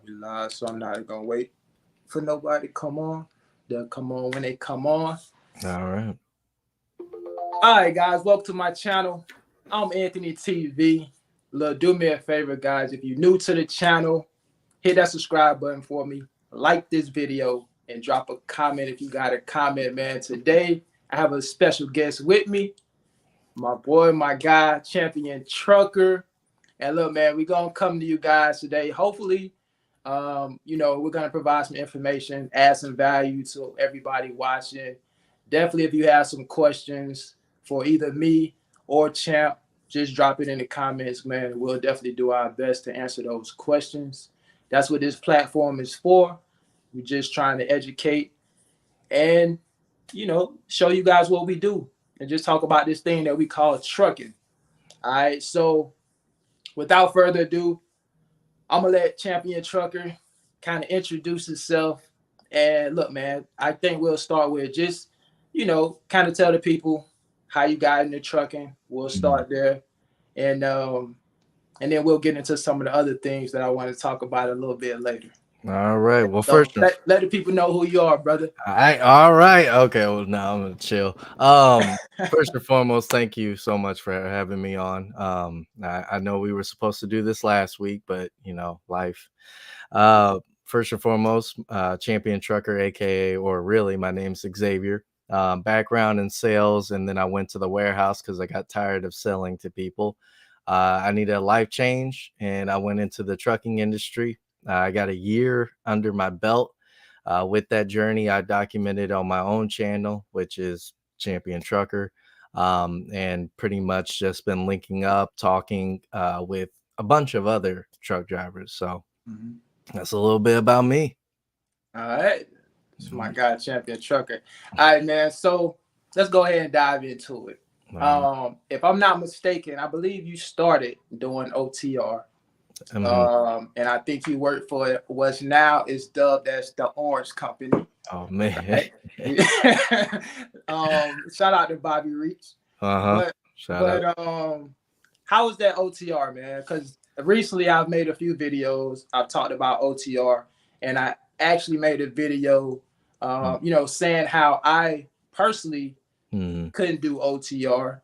We live, so I'm not gonna wait for nobody to come on. They'll come on when they come on. All right. All right, guys, welcome to my channel. I'm Anthony TV. Look, do me a favor, guys. If you're new to the channel, hit that subscribe button for me. Like this video and drop a comment if you got a comment, man. Today, I have a special guest with me. My boy, my guy, Champion Trucker. And look, man, we're gonna come to you guys today. Hopefully, we're gonna provide some information, add some value to everybody watching. Definitely, if you have some questions for either me or Champ, just drop it in the comments, man. We'll definitely do our best to answer those questions. That's what this platform is for. We're just trying to educate and show you guys what we do and just talk about this thing that we call trucking. All right, so without further ado, I'm gonna let Champion Trucker kind of introduce himself. And look, man, I think we'll start with just, kind of tell the people how you got into trucking. We'll start there, and then we'll get into some of the other things that I want to talk about a little bit later. All right. Well, So first, let the people know who you are, brother. all right. Okay. Well, now I'm gonna chill. First and foremost, thank you so much for having me on. I know we were supposed to do this last week, but life. First and foremost, Champion Trucker, aka, or really, my name's Xavier. Background in sales, and then I went to the warehouse because I got tired of selling to people. I needed a life change, and I went into the trucking industry. I got a year under my belt. With that journey, I documented on my own channel, which is Champion Trucker, and pretty much just been linking up, talking with a bunch of other truck drivers. So that's a little bit about me. All right. It's my guy, Champion Trucker. All right, man. So let's go ahead and dive into it. If I'm not mistaken, I believe you started doing OTR. And I think you work for what's now is dubbed as the Orange Company. Oh man. Right? Shout out to Bobby Reach. Shout out. How was that OTR, man? Because recently I've made a few videos. I've talked about OTR, and I actually made a video, saying how I personally couldn't do OTR.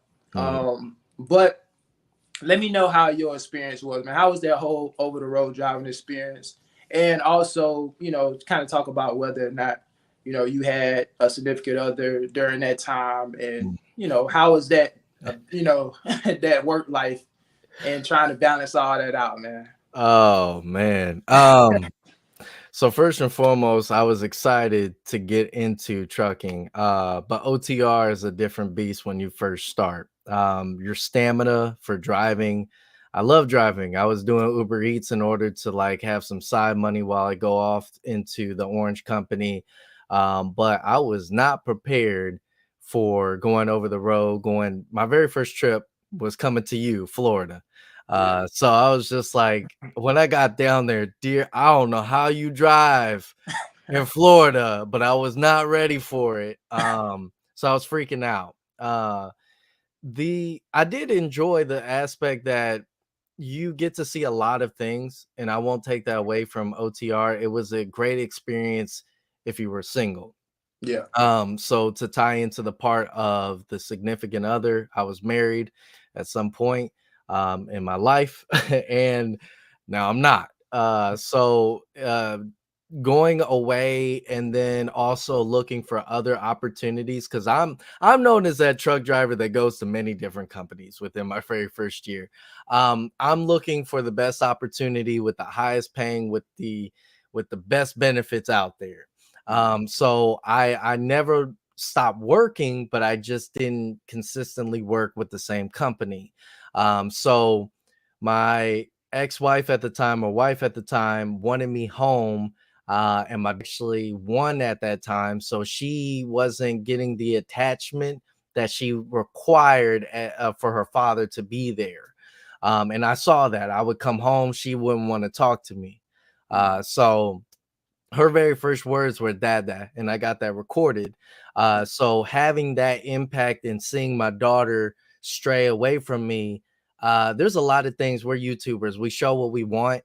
But let me know how your experience was, man. How was that whole over the road driving experience? And also, kind of talk about whether or not, you had a significant other during that time, and how was that, that work life and trying to balance all that out, man. Oh man. So first and foremost, I was excited to get into trucking. But OTR is a different beast when you first start. Your stamina for driving. I love driving. I was doing Uber Eats in order to have some side money while I go off into the Orange Company. But I was not prepared for going over the road. My very first trip was coming to you, Florida. So I was just like, when I got down there, dear, I don't know how you drive in Florida, but I was not ready for it. So I was freaking out. I did enjoy the aspect that you get to see a lot of things, and I won't take that away from OTR. It was a great experience if you were single. Yeah. So to tie into the part of the significant other, I was married at some point in my life, and now I'm not. Going away and then also looking for other opportunities, because I'm known as that truck driver that goes to many different companies within my very first year. I'm looking for the best opportunity with the highest paying, with the best benefits out there. So I never stopped working, but I just didn't consistently work with the same company. So my ex-wife at the time, or wife at the time, wanted me home. And my actually one at that time, so she wasn't getting the attachment that she required for her father to be there. And I saw that. I would come home, she wouldn't want to talk to me. So her very first words were "dada," and I got that recorded. So having that impact and seeing my daughter stray away from me, There's a lot of things. We're YouTubers. We show what we want.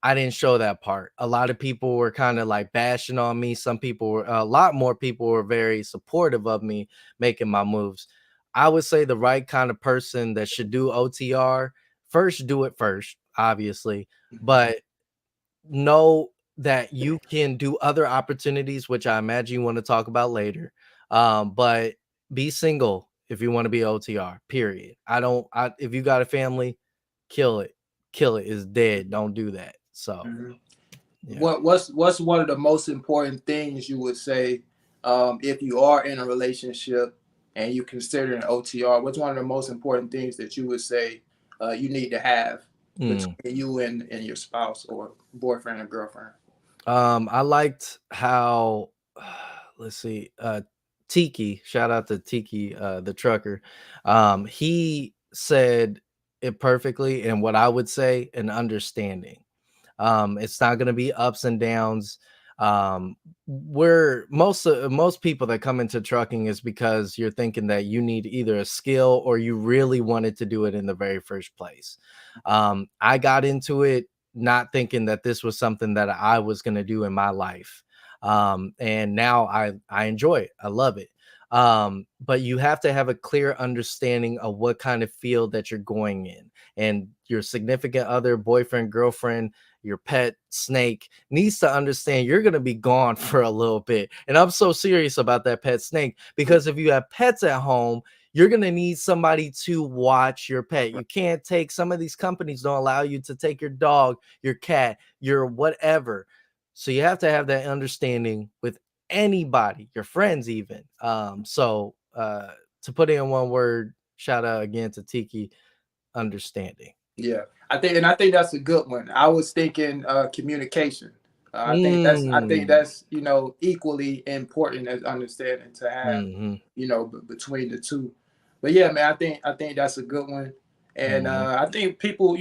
I didn't show that part. A lot of people were kind of like bashing on me. Some people were, a lot more people were very supportive of me making my moves. I would say the right kind of person that should do OTR first, do it first, obviously, but know that you can do other opportunities, which I imagine you want to talk about later. But be single if you want to be OTR, period. If you got a family, kill it. Kill it is dead. Don't do that. So, Mhm. yeah. What's one of the most important things you would say if you are in a relationship and you consider an OTR? What's one of the most important things that you would say you need to have Mm. between you and your spouse or boyfriend or girlfriend? I liked how let's see, Tiki, shout out to Tiki, the trucker. He said it perfectly, and what I would say, an understanding. It's not going to be ups and downs. Where most people that come into trucking is because you're thinking that you need either a skill or you really wanted to do it in the very first place. I got into it not thinking that this was something that I was going to do in my life. And now I enjoy it. I love it. But you have to have a clear understanding of what kind of field that you're going in, and your significant other, boyfriend, girlfriend, your pet snake needs to understand you're going to be gone for a little bit. And I'm so serious about that pet snake, because if you have pets at home, you're going to need somebody to watch your pet. You can't take, some of these companies don't allow you to take your dog, your cat, your whatever. So you have to have that understanding with anybody, your friends even. To put it in one word, shout out again to Tiki, understanding. Yeah, I think that's a good one. I was thinking communication. I think Mm. that's equally important as understanding to have Mhm. between the two. But yeah, man, I think that's a good one. And Mhm. I think people,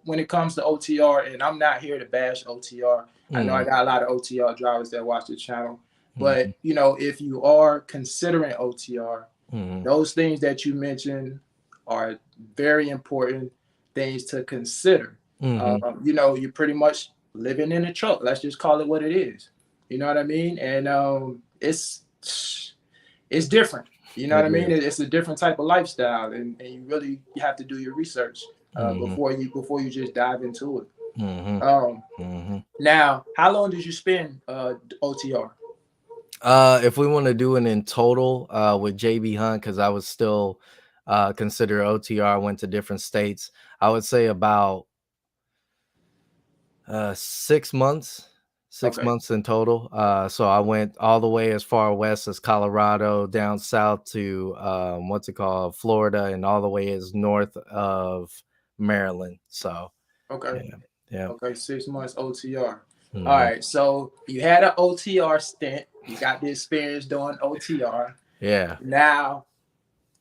when it comes to OTR, and I'm not here to bash OTR. I know I Mhm. got a lot of OTR drivers that watch the channel, but Mhm. if you are considering OTR, Mhm. those things that you mentioned are very important things to consider. Mhm. You're pretty much living in a truck. Let's just call it what it is. You know what I mean? And it's different. You know what It I mean? is. It's a different type of lifestyle, and you have to do your research Mhm. before you just dive into it. Mhm. Um, Mhm. Now, how long did you spend OTR? If we want to do it in total, with JB Hunt, because I was still consider OTR, went to different states, I would say about 6 months. six Okay, months in total. So I went all the way as far west as Colorado, down south to what's it called, Florida, and all the way as north of Maryland. So okay. yeah, yeah. Okay, 6 months OTR. All Mhm. right, so you had an OTR stint. You got the experience doing OTR. Yeah. Now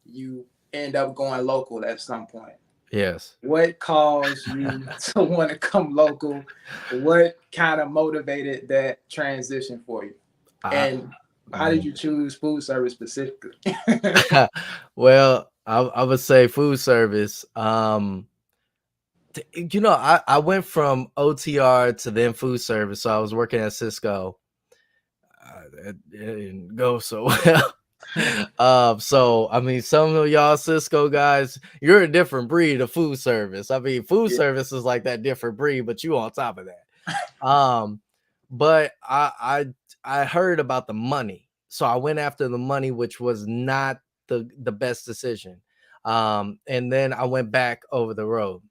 you end up going local at some point. Yes. What caused you to want to come local? What kind of motivated that transition for you? I, And how did you choose food service specifically? well, I would say food service. I went from OTR to then food service. So I was working at Cisco. It didn't go so well. So I mean, some of y'all Cisco guys, you're a different breed of food service. I mean, food Yeah. service is like that different breed, but you on top of that. But I heard about the money, so I went after the money, which was not the best decision. And then I went back over the road,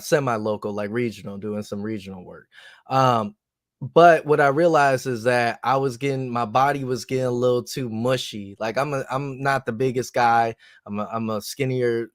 semi-local, like regional, doing some regional work. Um but what I realized is that my body was getting a little too mushy. Like I'm not the biggest guy. I'm a skinnier,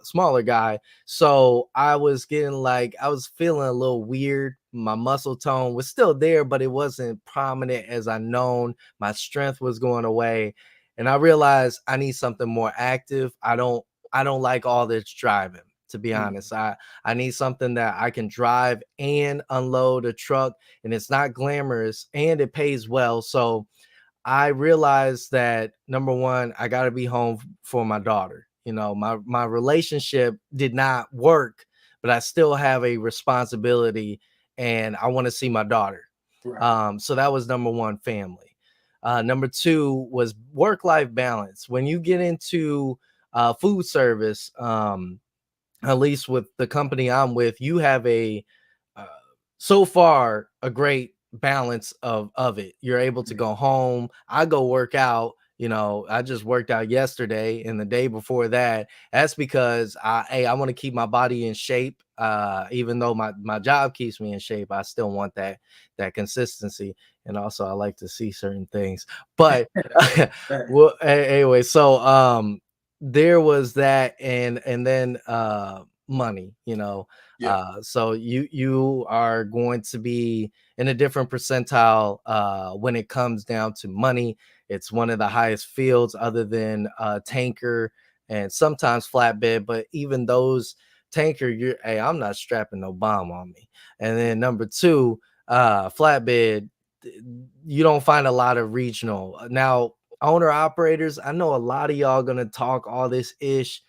smaller guy. So I was getting, like, I was feeling a little weird. My muscle tone was still there, but it wasn't prominent as I known. My strength was going away, and I realized I need something more active. I don't like all this driving, to be Mm. honest. I need something that I can drive and unload a truck, and it's not glamorous and it pays well. So I realized that, number one, I got to be home for my daughter. You know, my relationship did not work, but I still have a responsibility, and I want to see my daughter. Right. So that was number one, family. Number two was work-life balance. When you get into food service, at least with the company I'm with, you have a uh, so far a great balance of it. You're able to go home. I go work out. You know, I just worked out yesterday and the day before that. That's because I want to keep my body in shape. Even though my job keeps me in shape, I still want that consistency. And also I like to see certain things. But well, anyway, so there was that, and then money, you know. Yeah. So you are going to be in a different percentile when it comes down to money. It's one of the highest fields other than tanker and sometimes flatbed, but even those tanker, hey, I'm not strapping no bomb on me. And then number two, flatbed, you don't find a lot of regional. Now, owner operators, I know a lot of y'all gonna talk all this ish.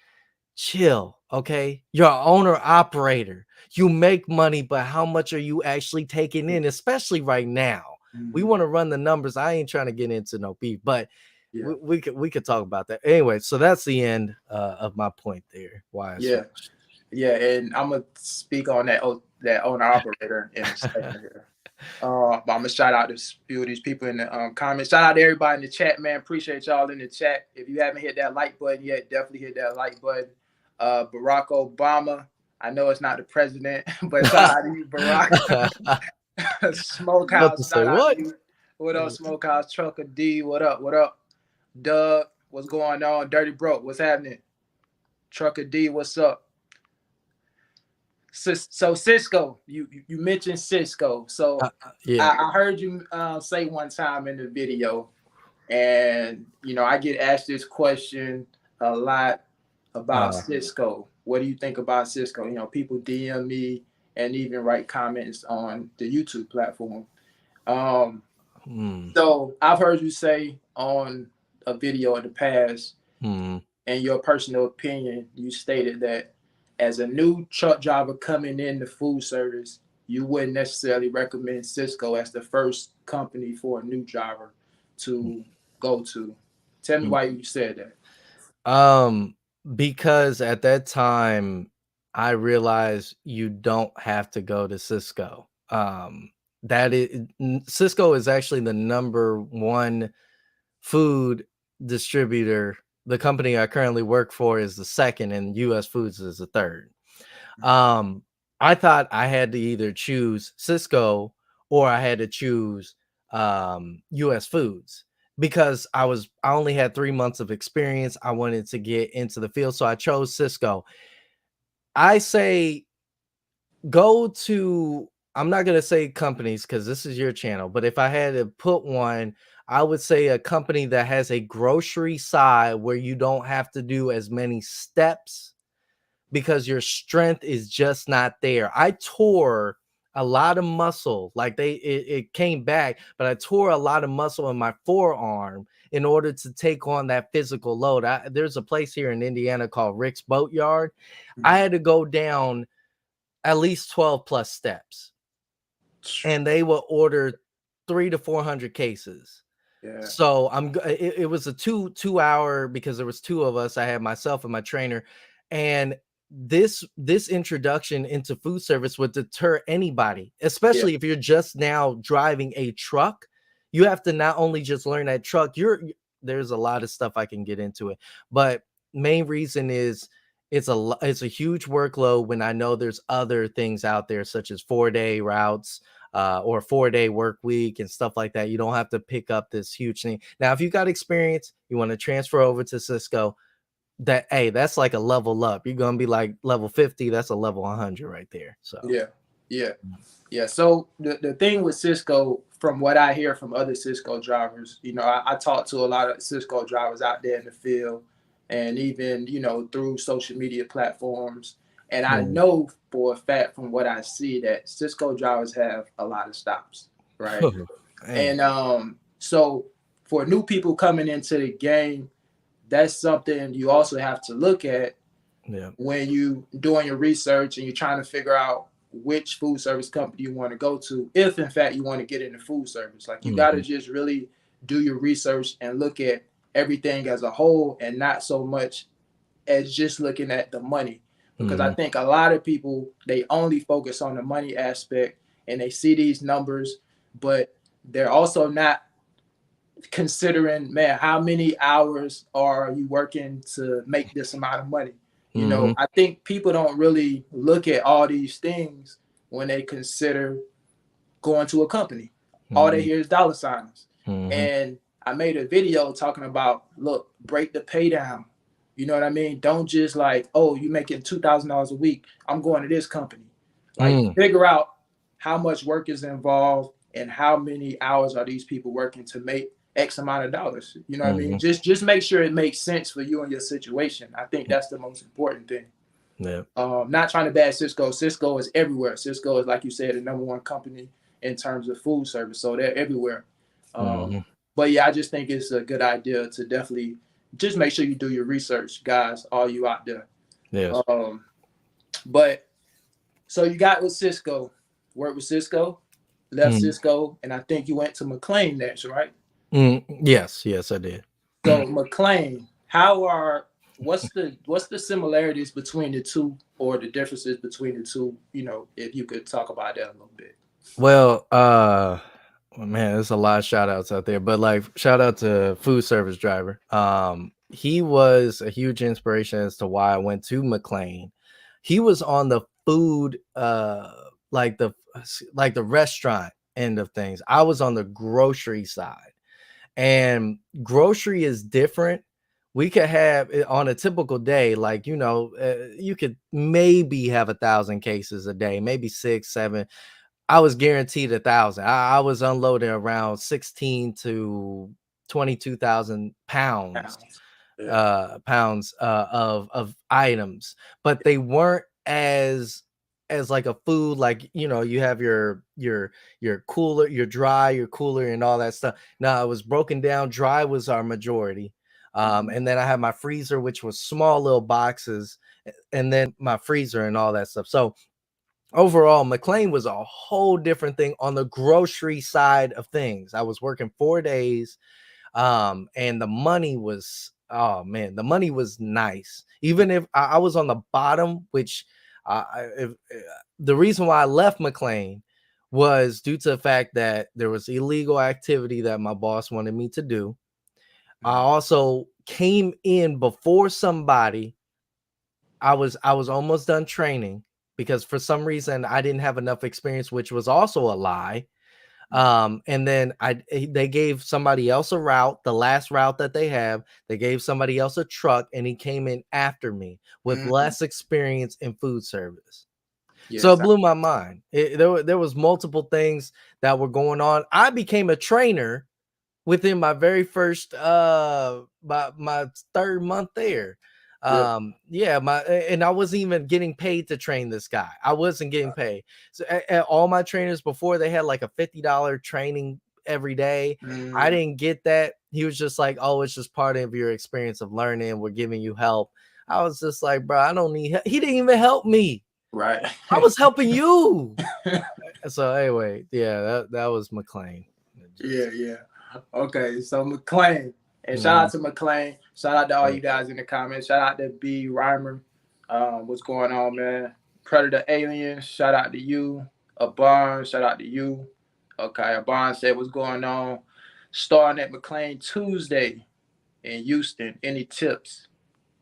Chill, okay? You're an owner operator. You make money, but how much are you actually taking in, especially right now? We Mhm. want to run the numbers. I ain't trying to get into no beef, but Yeah. we could talk about that anyway. So that's the end of my point there. Why I Yeah. switched. Yeah. And I'm gonna speak on that owner operator in a second here. But I'm gonna shout out to a few of these people in the comments. Shout out to everybody in the chat, man. Appreciate y'all in the chat. If you haven't hit that like button yet, definitely hit that like button. Barack Obama. I know it's not the president, but shout out to you, Barack. About to Smokehouse. say Shout out to what? you. What up, Smokehouse? Trucker D. What up? What up? Doug. What's going on? Dirty Broke. What's happening? Trucker D. What's up? So Cisco, you mentioned Cisco. So Yeah. I heard you say one time in the video, and I get asked this question a lot about Uh, Cisco. What do you think about Cisco? People DM me and even write comments on the YouTube platform. Um, hmm, so I've heard you say on a video in the past, hmm, in your personal opinion, you stated that as a new truck driver coming in the food service, you wouldn't necessarily recommend Cisco as the first company for a new driver to go to. Tell me hmm. why you said that. Um, because at that time I realized you don't have to go to Cisco. Cisco is actually the number one food distributor. The company I currently work for is the second, and US Foods is the third. Um, I thought I had to either choose Cisco or I had to choose US Foods because I only had 3 months of experience. I wanted to get into the field, so I chose Cisco. I say go to, I'm not going to say companies because this is your channel, but if I had to put one, I would say a company that has a grocery side where you don't have to do as many steps because your strength is just not there. I tore a lot of muscle, like it came back, but I tore a lot of muscle in my forearm in order to take on that physical load. There's a place here in Indiana called Rick's Boatyard. I Mhm. had to go down at least 12 plus steps, and they will order 300 to 400 cases. Yeah. So it was a two hour because there was two of us. I had myself and my trainer, and this introduction into food service would deter anybody, Yeah. especially if you're just now driving a truck. You have to not only just learn that truck. There's a lot of stuff I can get into it, but main reason is it's a huge workload when I know there's other things out there such as 4-day routes or 4-day work week and stuff like that. You don't have to pick up this huge thing. Now, if you got experience, you want to transfer over to Cisco, that's like a level up. You're gonna be like level 50, that's a level 100 right there. So Yeah. Yeah. Yeah. So the thing with Cisco, from what I hear from other Cisco drivers, I talk to a lot of Cisco drivers out there in the field and even, through social media platforms. And I hmm. know for a fact from what I see that Cisco drivers have a lot of stops, right? Man. And so for new people coming into the game, that's something you also have to look at Yeah. when you doing your research and you're trying to figure out which food service company you want to go to, if in fact you want to get into food service. Like you got to Mhm. just really do your research and look at everything as a whole and not so much as just looking at the money, because I Mhm. think a lot of people, they only focus on the money aspect and they see these numbers, but they're also not considering, man, how many hours are you working to make this amount of money. Mhm. I think people don't really look at all these things when they consider going to a company. All they Mhm. hear is dollar signs. Mhm. And I made a video talking about, look, break the pay down. You know what I mean? Don't just like, oh, you making $2,000 a week, I'm going to this company. Like, Mm. figure out how much work is involved and how many hours are these people working to make X amount of dollars. You know what I mean? Mhm. Just make sure it makes sense for you and your situation. I think that's the most important thing. Yeah. Not trying to bad Cisco. Cisco is everywhere. Cisco is, like you said, the number one company in terms of food service. So they're everywhere. Um, Mhm. but yeah, I just think it's a good idea to definitely just make sure you do your research, guys, all you out there. Yes. Um, but so you got with Cisco, worked with Cisco, left Mm. Cisco, and I think you went to McLean next, right? Mm. Yes. Yes, I did. So McLean, what's the similarities between the two or the differences between the two? If you could talk about that a little bit. Well, well, man, there's a lot of shout outs out there, but like shout out to food service driver. He was a huge inspiration as to why I went to McLean. He was on the food, like the restaurant end of things. I was on the grocery side, and grocery is different. We could have on a typical day, like you could maybe have 1,000 cases a day, maybe 6 7. I was guaranteed 1,000. I was unloading around 16 to 22,000 pounds, Pounds. Yeah. of items, but they weren't as like a food, like you have your cooler, your dry, your cooler, and all that stuff. Now it was broken down. Dry was our majority, Mhm. and then I had my freezer, which was small little boxes, and then my freezer and all that stuff. So overall, McLean was a whole different thing on the grocery side of things. I was working 4 days, and the money was, oh man, the money was nice. Even if I was on the bottom, which the reason why I left McLean was due to the fact that there was illegal activity that my boss wanted me to do. I also came in before somebody. I was almost done training because for some reason I didn't have enough experience, which was also a lie. And then they gave somebody else a route, the last route that they have. They gave somebody else a truck, and he came in after me with Mhm. less experience in food service. So it Yes. blew my mind. There was multiple things that were going on. I became a trainer within my very first my third month there. Really. Yeah, and I wasn't even getting paid to train this guy. I wasn't getting paid. So all my trainers before, they had like a $50 training every day. I Mm, didn't get that. He was just like, oh, it's just part of your experience of learning, we're giving you help. I was just like, bro, I don't need help. He didn't even help me. right. I was helping you. So anyway, yeah, that was McLean. Yeah, yeah. Okay, so McLean. And shout Mhm. out to McLean. Shout out to all you guys in the comments. Shout out to B Reimer. What's going on, man? Predator Alien. Shout out to you. Abon. Shout out to you. Okay, Abon said what's going on. Starting at McLean Tuesday in Houston. Any tips?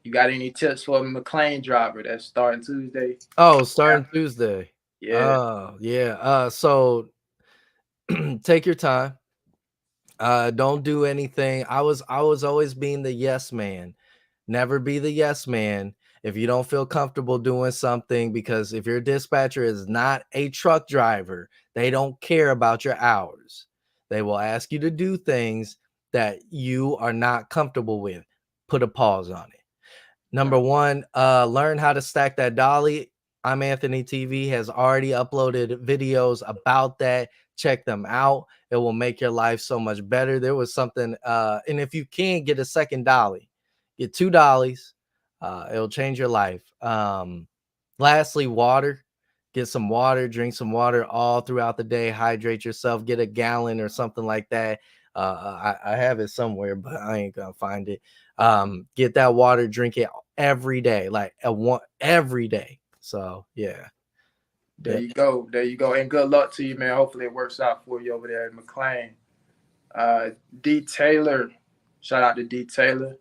You got any tips for a McLean driver that's starting Tuesday? Oh, starting Tuesday. Yeah. Oh, yeah. So take your time. Don't do anything. I was always being the yes man. Never be the yes man if you don't feel comfortable doing something, because if your dispatcher is not a truck driver, they don't care about your hours. They will ask you to do things that you are not comfortable with. Put a pause on it. Number one, learn how to stack that dolly. I'm Anthony TV has already uploaded videos about that. Check them out. It will make your life so much better. There was something, and if you can get a second dolly, Get 2 Dollies. It'll change your life. Lastly, water. Get some water, drink some water all throughout the day. Hydrate yourself. Get a gallon or something like that. I have it somewhere, but I ain't gonna find it. Get that water, drink it every day, like every day. So yeah. There you go. There you go. And good luck to you, man. Hopefully it works out for you over there at McLean. D Taylor. Shout out to D Taylor.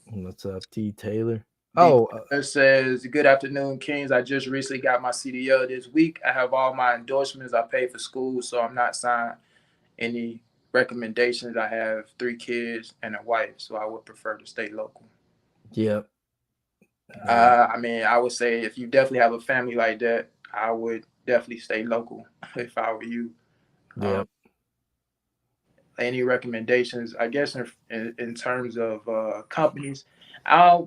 What's up, T Taylor? D Oh, Taylor says, "Good afternoon, Kings. I just recently got my CDL this week. I have all my endorsements. I paid for school, so I'm not signed any recommendations. I have 3 kids and a wife, so I would prefer to stay local." yep. I mean, I would say if you definitely have a family like that, I would definitely stay local if I were you. Um, Yep. any recommendations? I guess in terms of companies, I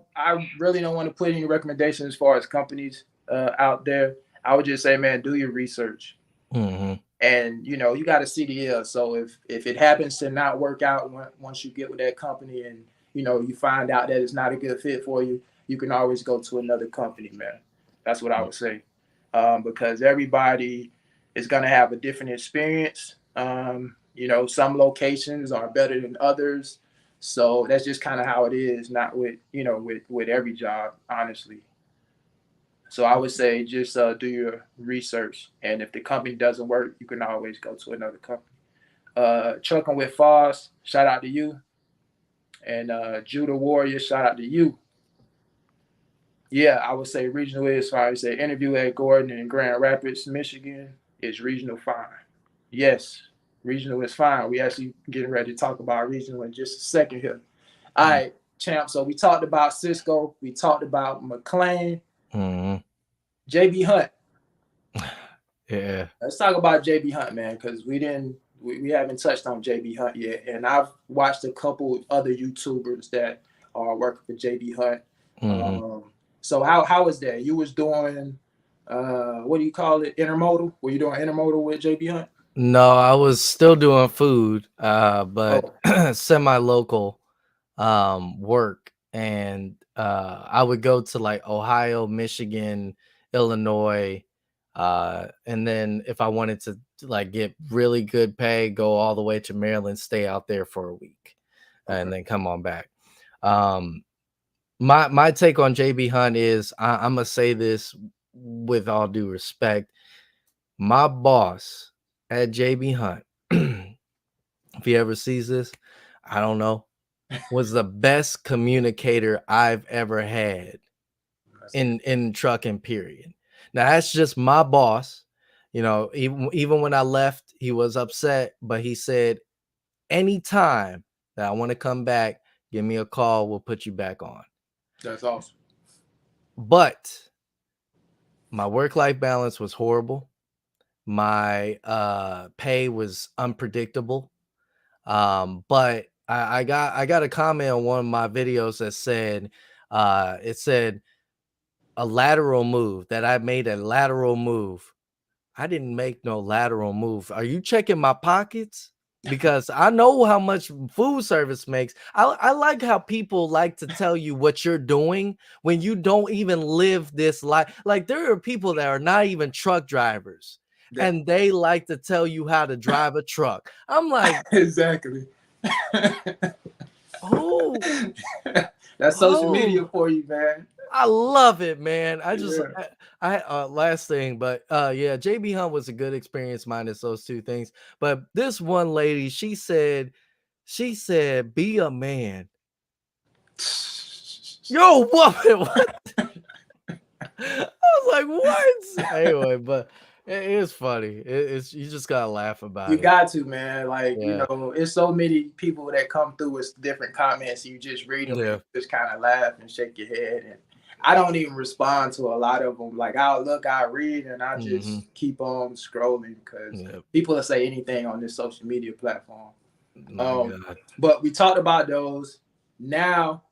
really don't want to put any recommendations as far as companies out there. I would just say, man, do your research, Mm-hmm. and you got a CDL. So if it happens to not work out once you get with that company, and you find out that it's not a good fit for you, you can always go to another company, man. That's what I would say, because everybody is gonna have a different experience. Some locations are better than others, so that's just kind of how it is. Not with every job, honestly. So I would say just do your research, and if the company doesn't work, you can always go to another company. Trucking with Foss, shout out to you, and Judah Warrior, shout out to you. Yeah, I would say regional is fine. I would say interview at Gordon in Grand Rapids, Michigan is regional fine. Yes, regional is fine. We actually getting ready to talk about regional in just a second here. All right, champ. So we talked about Cisco. We talked about McLean. Mm-hmm. JB Hunt. Yeah. Let's talk about JB Hunt, man, because we haven't touched on JB Hunt yet, and I've watched a couple other YouTubers that are working for JB Hunt. Mm-hmm. Um, so how was that? You was doing what do you call it? Intermodal? Were you doing intermodal with JB Hunt? No, I was still doing food, but Oh, semi-local work, and I would go to like Ohio, Michigan, Illinois, and then if I wanted to like get really good pay, go all the way to Maryland, stay out there for a week, okay. and then come on back. Um, my take on JB Hunt is I'm gonna say this with all due respect. My boss at JB Hunt, if he ever sees this, I don't know, was the best communicator I've ever had That's good. in trucking, period. Now that's just my boss. Even when I left, he was upset, but he said, anytime that I want to come back, give me a call, we'll put you back on. That's awesome. But my work-life balance was horrible. My pay was unpredictable. But I got a comment on one of my videos that said it said a lateral move, that I made a lateral move. I didn't make no lateral move. Are you checking my pockets? Because I know how much food service makes. I like how people like to tell you what you're doing when you don't even live this life. Like there are people that are not even truck drivers That, and they like to tell you how to drive a truck. I'm like, exactly. oh, That's social media oh, for you, man. I love it, man. Yeah. Last thing, but yeah, JB Hunt was a good experience minus those two things. But this one lady, she said, be a man. Yo, what? What? I was like, what? Anyway, but it's funny. It's you just gotta laugh You about it. got to, man. Like, Yeah. it's so many people that come through with different comments. You just read them and Yeah. you just kind of laugh and shake your head. And I don't even respond to a lot of them. Like, I'll look, I read, and I Mm-hmm. just keep on scrolling because Yeah. people will say anything on this social media platform. My Um, God. but we talked about those. Now,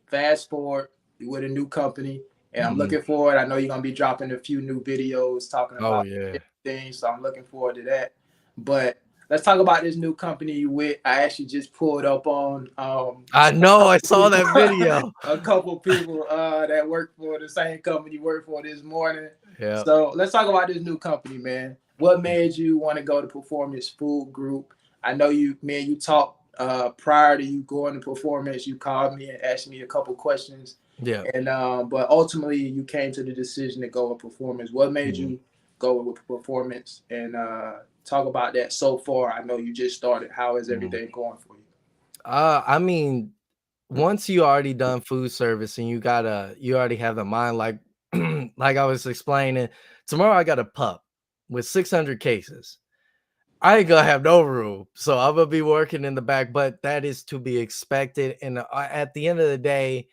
fast forward, you with a new company, and I'm Mhm. looking forward. I know you're gonna be dropping a few new videos talking Oh about yeah. different things, so I'm looking forward to that. But let's talk about this new company you with. I actually just pulled up on I know, I saw that video. a couple people that work for the same company you work for this morning. Yeah. So let's talk about this new company, man. What made you want to go to Performance Food Group? I know you, man. You talked prior to you going to Performance. You called me and asked me a couple questions, Yeah. and but ultimately you came to the decision to go with Performance. What made Mhm. you go with Performance? And talk about that so far. I know you just started. How is Mhm. everything going for you? I mean, once you already done food service and you already have the mind, like like I was explaining, tomorrow I got a pup with 600 cases. I ain't gonna have no room, so I'm gonna be working in the back, but that is to be expected. And at the end of the day,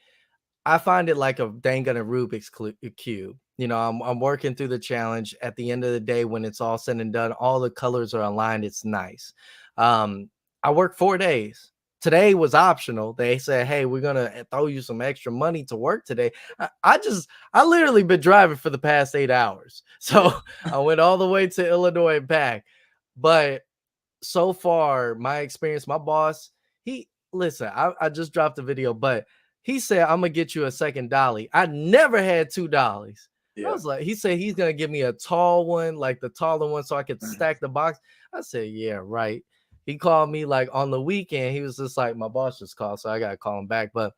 I find it like a dang on a Rubik's cube. You know, I'm working through the challenge. At the end of the day, when it's all said and done, all the colors are aligned. It's nice. Um, I work 4 days. Today was optional. They said, "Hey, we're gonna throw you some extra money to work today." I literally been driving for the past 8 hours, Yeah. so I went all the way to Illinois and back. But so far, my experience, my boss, he listen, I just dropped a video, but he said, I'm gonna get you a second dolly. I never had two dollies. I Yeah. was like, he said he's gonna give me a tall one, like the taller one, so I could Mhm. stack the box. I said, yeah, right. He called me like on the weekend. He was just like, my boss just called, so I gotta call him back. But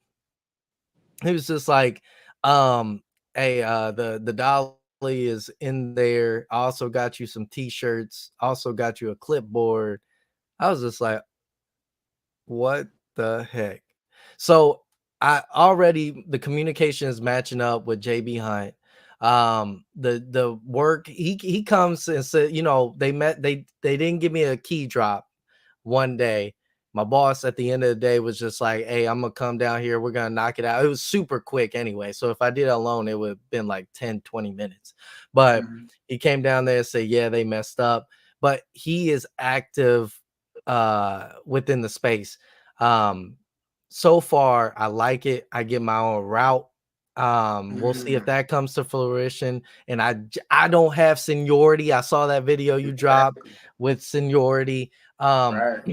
he was just like, um, hey, the dolly is in there. I also got you some t-shirts, also got you a clipboard. I was just like, what the heck? So I already the communication is matching up with JB Hunt. The work he comes and said, you know, they didn't give me a key drop one day. My boss at the end of the day was just like, hey, I'm gonna come down here, we're gonna knock it out. It was super quick anyway. So if I did it alone, it would have been like 10-20 minutes. But Mhm. he came down there and said, yeah, they messed up. But he is active within the space. um so far I like it. I get my own route. We'll see if Mm. that comes to fruition. And I don't have seniority. I saw that video you dropped Exactly. with seniority. um Right.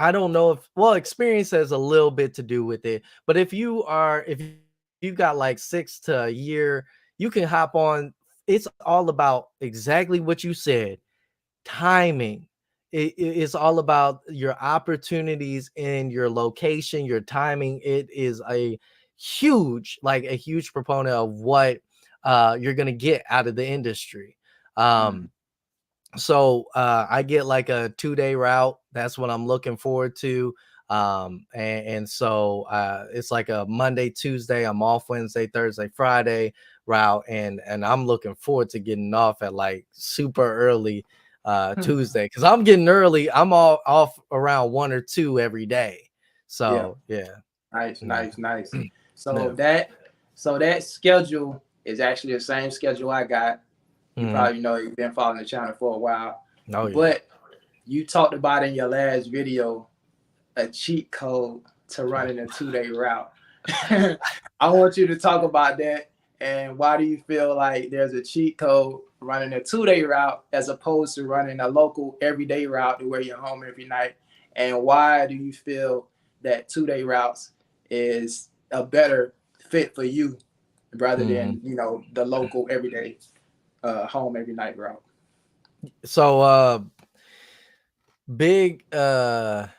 I don't know if, well, experience has a little bit to do with it, but if you got like 6 to a year, you can hop on. It's all about exactly what you said, timing. It's all about your opportunities in your location, your timing. It is a huge proponent of what you're gonna get out of the industry. Mm. um so I get like a 2 day route. That's what I'm looking forward to. And so it's like a Monday, Tuesday, I'm off Wednesday, Thursday, Friday route. And I'm looking forward to getting off at like super early Tuesday, because I'm getting early. I'm all off around 1 or 2 every day. Yeah. So yeah. Nice, Yeah. nice, nice. So Yeah. that schedule is actually the same schedule I got. You Mhm. probably know you've been following the channel for a while, Oh yeah. but you talked about in your last video a cheat code to running a 2 day route. I want you to talk about that, and why do you feel like there's a cheat code running a 2 day route as opposed to running a local everyday route to where you're home every night? And why do you feel that 2 day routes is a better fit for you rather Mhm. than the local everyday home every night route? So big a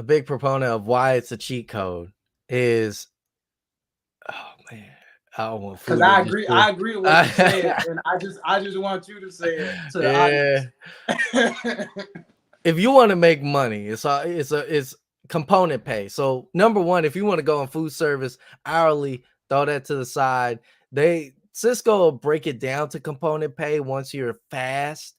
big proponent of why it's a cheat code is, oh man, I don't want Because food I agree with what you said, industry. and I just want you to say it to the Yeah, audience. if you want to make money, it's component pay. So number one, if you want to go in food service hourly, throw that to the side. Cisco will break it down to component pay once you're fast.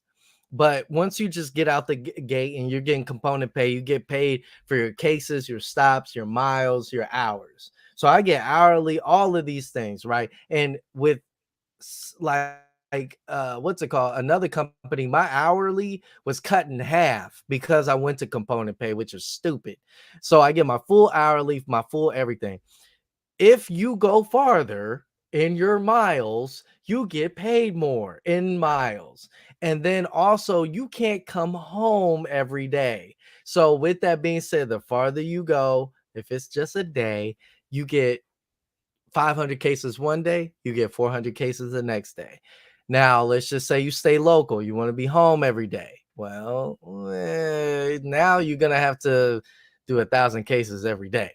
But once you just get out the gate and you're getting component pay, you get paid for your cases, your stops, your miles, your hours. So I get hourly, all of these things, right? And with what's it called? Another company, my hourly was cut in half because I went to component pay, which is stupid. So I get my full hourly, my full everything. If you go farther, in your miles, you get paid more in miles. And then also, you can't come home every day. So, with that being said, the farther you go, if it's just a day, you get 500 cases one day, you get 400 cases the next day. Now, let's just say you stay local, you want to be home every day. Well, now you're going to have to do 1,000 cases every day.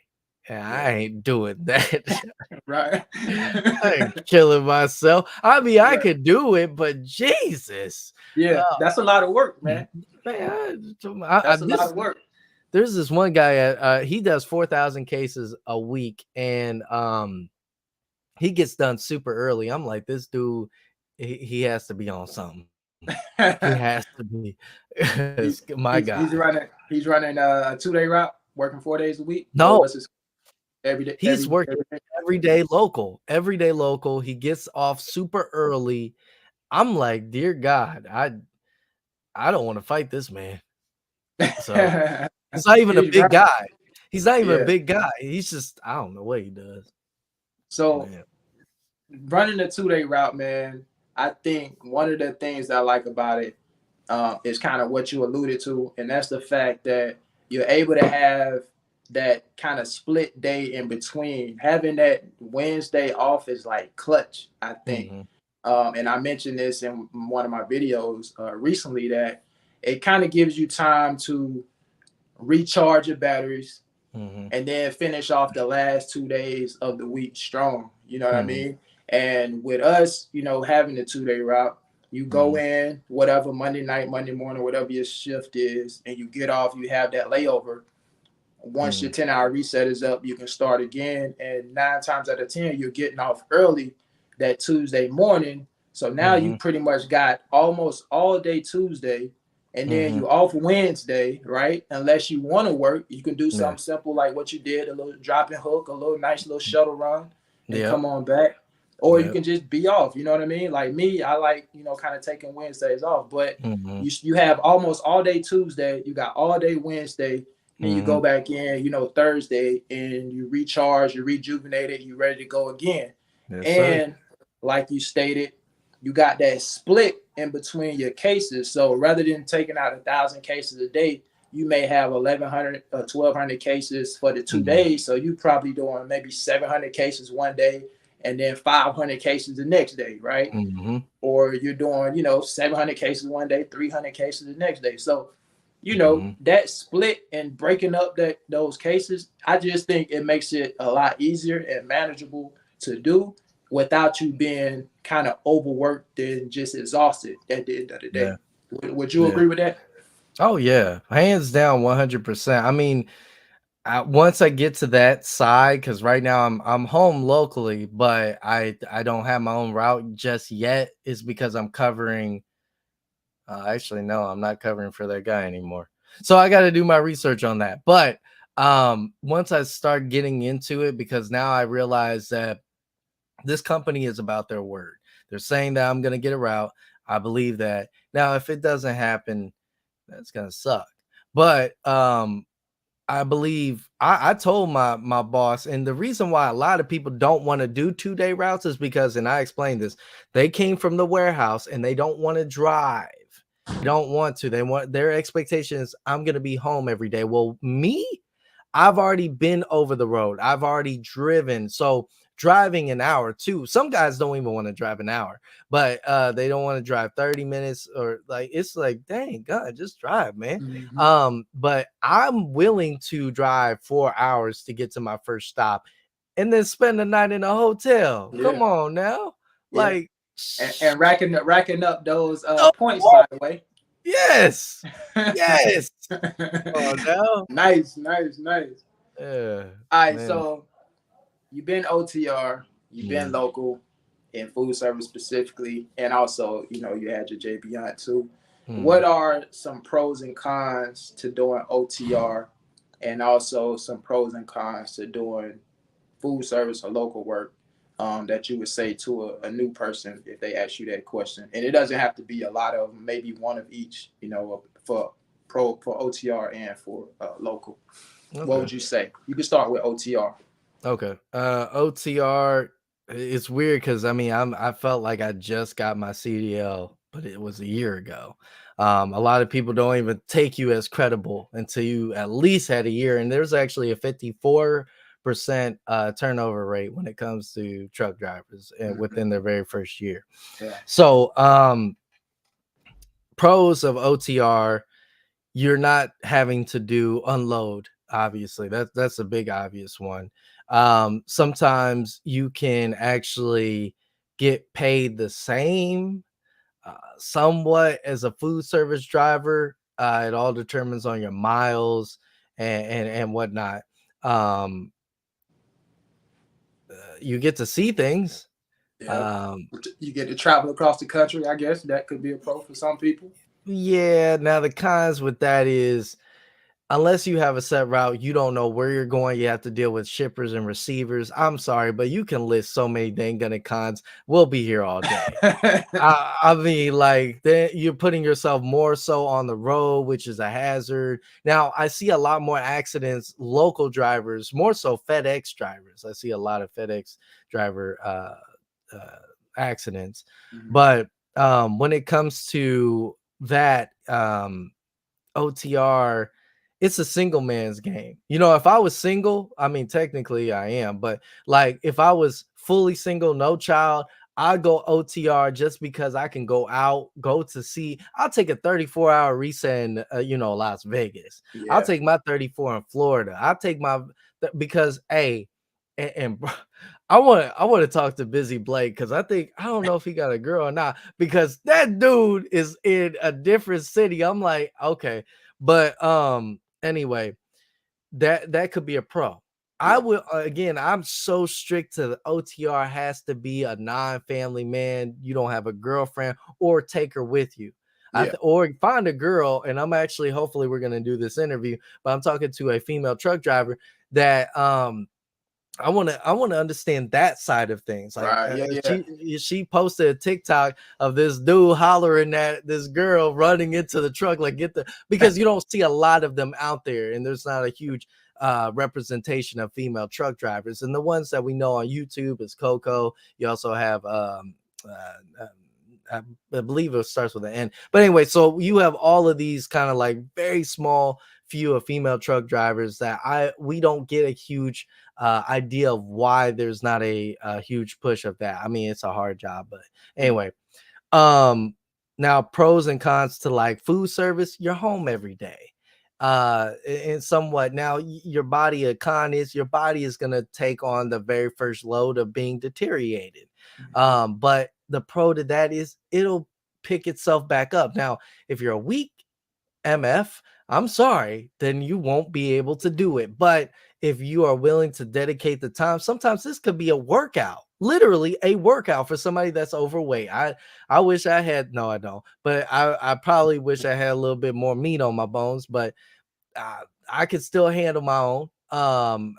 And I Yeah. ain't doing that. Right. I ain't killing myself. I mean, I Right. could do it, but Jesus. Yeah, Uh, that's a lot of work, man. man, That's a lot of work. there's this one guy, he does 4,000 cases a week, and he gets done super early. I'm like, this dude, he has to be on something. He has to be. he, My guy. he's running a 2 day route, working 4 days a week, or No, what's his every day he's working every day? every day local. He gets off super early. I'm like, dear God, I don't want to fight this man. So he's not even a He's big right. guy. He's not even a Yeah. big guy. He's just, I don't know what he does, So man. running a 2 day route, man, I think one of the things I like about it is kind of what you alluded to, and that's the fact that you're able to have that kind of split day in between. Having that Wednesday off is like clutch, I think. Mm-hmm, And I mentioned this in one of my videos recently that it kind of gives you time to recharge your batteries mm-hmm, and then finish off the last 2 days of the week strong. You know what I mm-hmm, mean? And with us, having the 2 day route, you go mm-hmm, in, whatever, Monday night, Monday morning, whatever your shift is, and you get off, you have that layover. Once mm-hmm, your 10-hour reset is up, you can start again. And 9 times out of 10, you're getting off early that Tuesday morning. So now you mm-hmm, pretty much got almost all day Tuesday, and then mm-hmm. you off Wednesday, right? Unless you want to work, you can do Yeah. something simple like what you did, a little drop and hook, a little nice little shuttle run, and Yep. come on back. Or you Yep. can just be off. You know what I mean? Like me, I like kind of taking Wednesdays off, but Mm-hmm, you have almost all day Tuesday. You got all day Wednesday. Then you mm-hmm. go back in, Thursday, and you recharge, you rejuvenated, you ready to go again. Yes, sir. And like you stated, you got that split in between your cases. So rather than taking out 1,000 cases a day, you may have 1,100 or 1,200 cases for the two Mm-hmm, days. So you probably doing maybe 700 cases one day and then 500 cases the next day, right? mm-hmm, Or you're doing, 700 cases one day, 300 cases the next day. So mm-hmm. that split and breaking up those cases, I just think it makes it a lot easier and manageable to do without you being kind of overworked and just exhausted at the end of the day. Yeah. Would you Yeah. agree with that? Oh yeah, hands down, 100%. I mean, once I get to that side, because right now I'm home locally, but I don't have my own route just yet. Is because I'm covering. Actually, no, I'm not covering for that guy anymore. So I got to do my research on that. But once I start getting into it, because now I realize that this company is about their word. They're saying that I'm going to get a route. I believe that. Now, if it doesn't happen, that's going to suck. But I believe I told my boss, and the reason why a lot of people don't want to do 2 day routes is because, and I explained this, they came from the warehouse and they don't want to drive. They don't want to. They want, their expectation is I'm gonna be home every day. Well, me, I've already been over the road. I've already driven. So driving an hour too. Some guys don't even want to drive an hour, but they don't want to drive 30 minutes or like it's like, dang God, just drive, man. Mm-hmm. But I'm willing to drive 4 hours to get to my first stop and then spend the night in a hotel. Yeah, Come on now. yeah, Like and racking up those no, points, by the way. yes. Yes. Come on now. Nice, nice, nice. Yeah, All right, man. so you've been OTR, you've been Mm, local in food service specifically, and also, you had your JB on too. What mm. are some pros and cons to doing OTR, and also some pros and cons to doing food service or local work that you would say to a new person if they ask you that question? And it doesn't have to be a lot of them, maybe one of each, for for OTR and for local. What Okay. would you say? You can start with OTR. Okay. OTR. It's weird because I mean I felt like I just got my CDL, but it was a year ago. A lot of people don't even take you as credible until you at least had a year, and there's actually a 54% turnover rate when it comes to truck drivers Mhm. within their very first year. Yeah. So pros of OTR, you're not having to do unload. Obviously, that's a big obvious one. Sometimes you can actually get paid the same somewhat as a food service driver. It all determines on your miles and whatnot. um you get to see things. Yep. um You get to travel across the country. I guess that could be a pro for some people. yeah, now the cons with that is, unless you have a set route, you don't know where you're going. You have to deal with shippers and receivers. I'm sorry, but you can list so many dang gunning cons. We'll be here all day. I mean, like, then you're putting yourself more so on the road, which is a hazard. Now, I see a lot more accidents, local drivers, more so FedEx drivers. I see a lot of FedEx driver uh, accidents. Mhm. But when it comes to that, OTR, it's a single man's game. You know, if I was single, I mean, technically I am, but like if I was fully single, no child, I'd go OTR just because I can go out, go to see. I'll take a 34-hour reset in, Las Vegas. I'll Yeah. take my 34 in Florida. I'll take my, because, hey, and I want to talk to Busy Blake because I don't know if he got a girl or not, because that dude is in a different city. I'm like, okay, but anyway, that could be a pro. I Yeah. will, again, I'm so strict to the OTR has to be a non-family man. You don't have a girlfriend, or take her with you. Yeah. Or find a girl, and I'm actually, hopefully we're gonna do this interview, but I'm talking to a female truck driver that I want to understand that side of things. Like, Right. Yeah. Yeah. she posted a TikTok of this dude hollering at this girl running into the truck, like, get the, because you don't see a lot of them out there, and there's not a huge representation of female truck drivers. And the ones that we know on YouTube is Coco. You also have uh, I believe it starts with an N. But anyway, so you have all of these kind of like very small few of female truck drivers that we don't get a huge idea of why there's not a huge push of that. I mean, it's a hard job, but Mm. anyway. Um, Now pros and cons to like food service, you're home every day. And somewhat now your body, a con is your body is gonna take on the very first load of being deteriorated. Mhm. But the pro to that is it'll pick itself back up. Now, if you're a weak MF, I'm sorry, then you won't be able to do it. But if you are willing to dedicate the time, sometimes this could be a workout, literally a workout for somebody that's overweight. I wish I had, no, I don't, but I probably wish I had a little bit more meat on my bones, but I could still handle my own.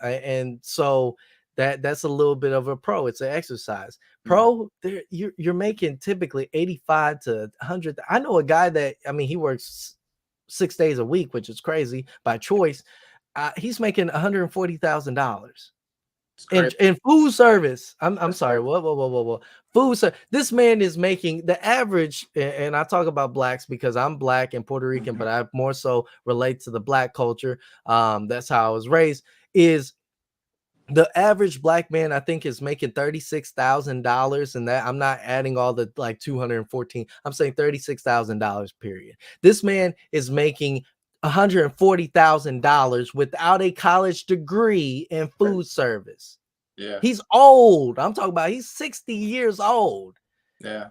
And so that's a little bit of a pro. It's an exercise. Mhm. Pro, there you're making typically 85 to 100. I know a guy that, I mean, he works 6 days a week, which is crazy by choice. He's making $140,000 It's in crazy. food service. I'm That's sorry. crazy. Whoa. Food service. This man is making the average, and I talk about blacks because I'm black and Puerto Rican, Mhm. but I more so relate to the black culture. That's how I was raised. Is the average black man, I think, is making $36,000, and that I'm not adding all the like 214. I'm saying $36,000 period. This man is making $140,000 without a college degree in Crazy. food service. Yeah. He's old. I'm talking about he's 60 years old. Yeah.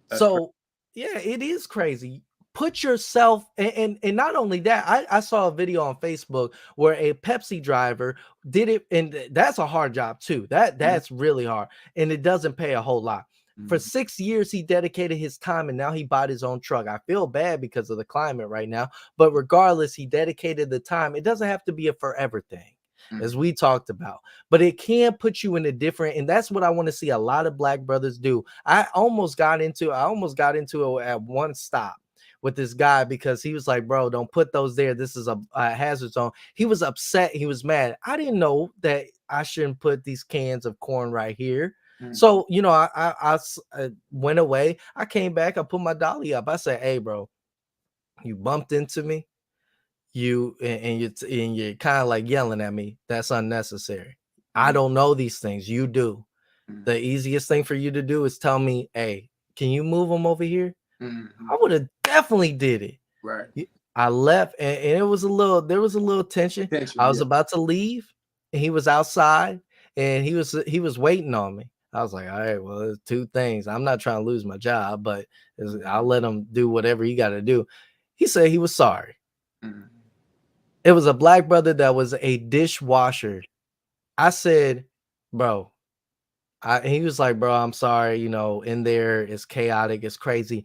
That's crazy. So yeah, it is crazy. Put yourself, and not only that, I saw a video on Facebook where a Pepsi driver did it, and that's a hard job too. Mhm. That's really hard, and it doesn't pay a whole lot. For Mhm. 6 years, he dedicated his time, and now he bought his own truck. I feel bad because of the climate right now, but regardless, he dedicated the time. It doesn't have to be a forever thing, as Mhm. we talked about, but it can put you in a different, and that's what I want to see a lot of black brothers do. I almost got into it at one stop with this guy because he was like, bro, don't put those there. This is a hazard zone. He was upset. He was mad. I didn't know that I shouldn't put these cans of corn right here. Mm. So, I went away. I came back. I put my dolly up. I said, "Hey, bro, you bumped into me. And you're kind of like yelling at me. That's unnecessary. I Mm. don't know these things. You do. Mm. The easiest thing for you to do is tell me, hey, can you move them over here? Mm. I would have definitely did it. Right. I left, and there was a little tension. Tension. I was Yeah. about to leave, and he was outside, and he was waiting on me. I was like, all right, well, there's two things. I'm not trying to lose my job, but I'll let him do whatever he got to do. He said he was sorry. Mm. It was a black brother that was a dishwasher. I said, bro, he was like, bro, I'm sorry. In there, it's chaotic, it's crazy.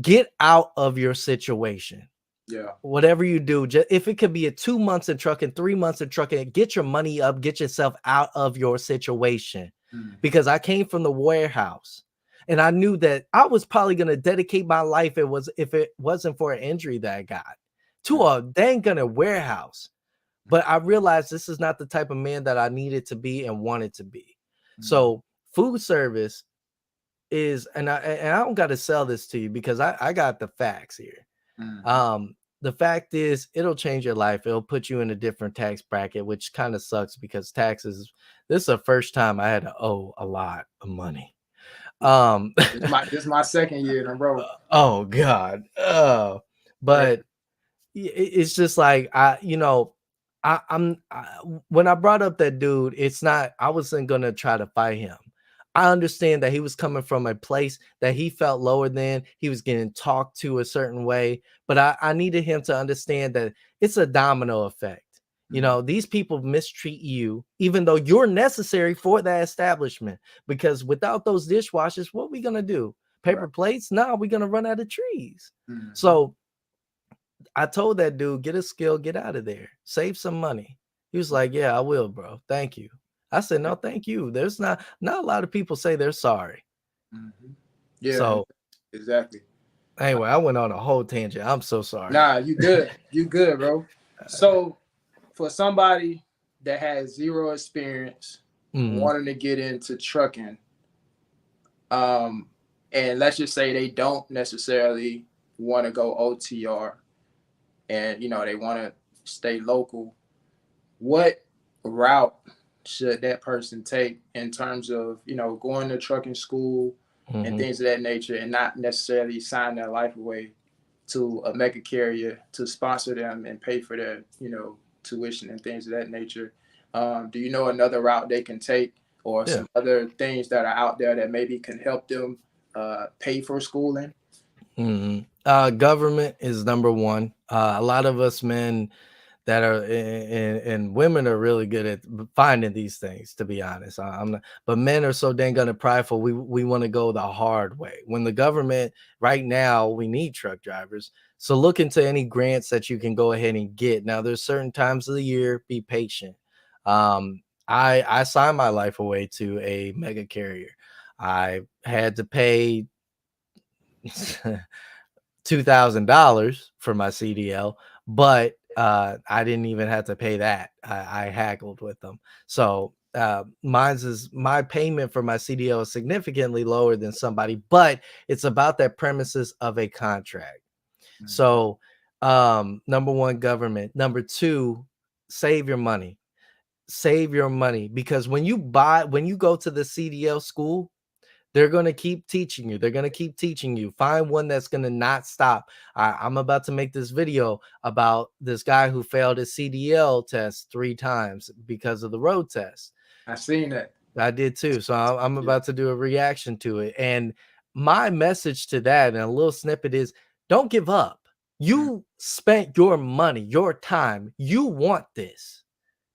Get out of your situation. Yeah. Whatever you do, just if it could be a 2 months in trucking, 3 months in trucking, get your money up, get yourself out of your situation. Mm. Because I came from the warehouse and I knew that I was probably going to dedicate my life if it wasn't for an injury that I got to a dang gonna warehouse. But I realized this is not the type of man that I needed to be and wanted to be. Mm. So food service is, and I don't got to sell this to you because I got the facts here. Mm. The fact is, it'll change your life. It'll put you in a different tax bracket, which kind of sucks because taxes. This is the first time I had to owe a lot of money. This my second year in a row. Oh God. Yeah. But it's just like when I brought up that dude, it's not, I wasn't gonna try to fight him. I understand that he was coming from a place that he felt lower than, he was getting talked to a certain way, but I needed him to understand that it's a domino effect. Mm. These people mistreat you, even though you're necessary for that establishment. Because without those dishwashers, what are we gonna do? Right. Paper plates? No, we're gonna run out of trees. Mm. So I told that dude, get a skill, get out of there, save some money. He was like, yeah, I will, bro. Thank you. I said, no, thank you. There's not a lot of people say they're sorry. Mm-hmm. Yeah. So Exactly. anyway, I went on a whole tangent. I'm so sorry. Nah, you good. You good, bro. So for somebody that has zero experience Mhm. wanting to get into trucking, um, and let's just say they don't necessarily want to go OTR and they want to stay local, what route should that person take in terms of going to trucking school and Mhm. things of that nature, and not necessarily sign their life away to a mega carrier to sponsor them and pay for their tuition and things of that nature? Do you know another route they can take, or Yeah. some other things that are out there that maybe can help them pay for schooling? Mhm. Government is number one. A lot of us men that are and women are really good at finding these things, to be honest. I'm not, but men are so dang gonna prideful. We want to go the hard way. When the government right now, we need truck drivers. So look into any grants that you can go ahead and get. Now there's certain times of the year, be patient. I signed my life away to a mega carrier. I had to pay $2,000 for my CDL, but I didn't even have to pay that. I haggled with them. So my payment for my CDL is significantly lower than somebody, but it's about that premises of a contract. Mm. So number one, government. Number two, save your money. Save your money, because when you go to the CDL school, they're going to keep teaching you. They're going to keep teaching you. Find one that's going to not stop. I'm about to make this video about this guy who failed his CDL test 3 times because of the road test. I seen that. I did too. So I'm Yeah. about to do a reaction to it. And my message to that and a little snippet is, don't give up. Mm. You spent your money, your time. You want this.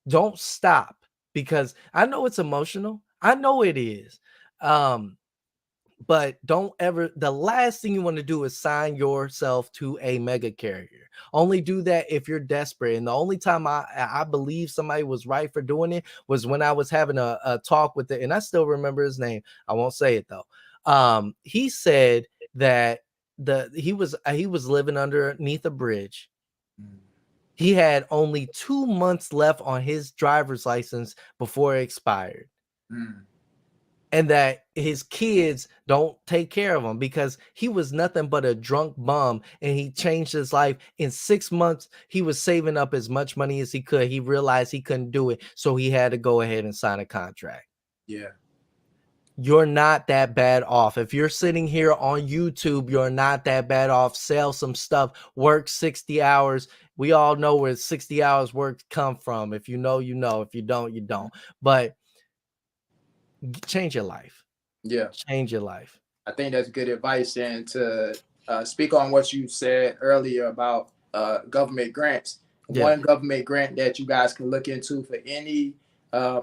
Don't stop, because I know it's emotional. I know it is. But don't ever, the last thing you want to do is sign yourself to a mega carrier. Only do that if you're desperate. And the only time I believe somebody was right for doing it was when I was having a talk with it, and I still remember his name. I won't say it though. He said that he was living underneath a bridge. Mm. He had only 2 months left on his driver's license before it expired. Mm. and that his kids don't take care of him because he was nothing but a drunk bum, and he changed his life in 6 months. He was saving up as much money as he could. He realized he couldn't do it, so he had to go ahead and sign a contract. Yeah. You're not that bad off. If you're sitting here on YouTube, you're not that bad off. Sell some stuff, work 60 hours. We all know where 60 hours work come from. If you know, you know. If you don't, you don't. But change your life. Yeah. Change your life. I think that's good advice. And to speak on what you said earlier about government grants, Yeah. one government grant that you guys can look into for any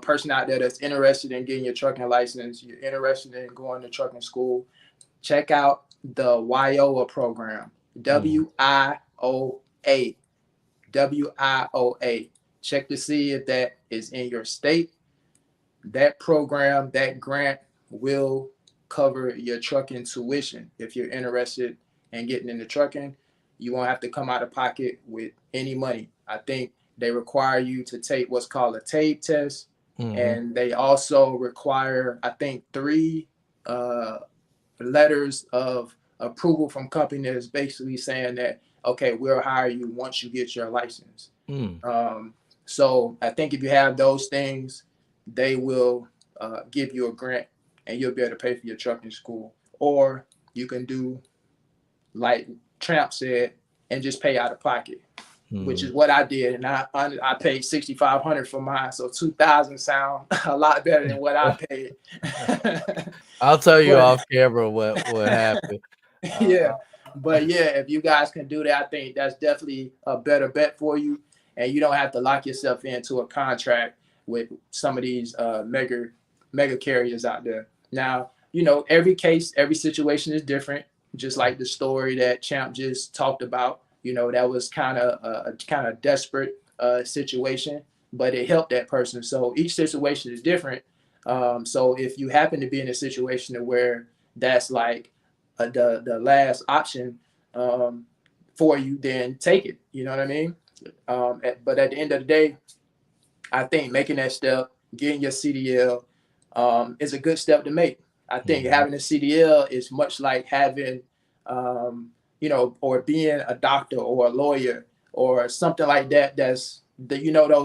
person out there that's interested in getting your trucking license, you're interested in going to trucking school, check out the WIOA program, WIOA, WIOA. Check to see if that is in your state. That program, that grant will cover your trucking tuition. If you're interested in getting into trucking, you won't have to come out of pocket with any money. I think they require you to take what's called a TABE test, and they also require, I think, 3 letters of approval from companies basically saying that, okay, we'll hire you once you get your license. So I think if you have those things, they will give you a grant and you'll be able to pay for your trucking school. Or you can do like Tramp said and just pay out of pocket, which is what I did. And I paid $6,500 for mine. So $2,000 sound a lot better than what I paid. I'll tell you off camera what happened. Yeah. But yeah, if you guys can do that, I think that's definitely a better bet for you. And you don't have to lock yourself into a contract with some of these mega carriers out there. Now, every case, every situation is different. Just like the story that Champ just talked about, that was kind of a kind of desperate situation, but it helped that person. So each situation is different. So if you happen to be in a situation where that's like the last option for you, then take it. You know what I mean? But at the end of the day, I think making that step, getting your CDL, is a good step to make. I think having a CDL is much like having, or being a doctor or a lawyer or something like that. Those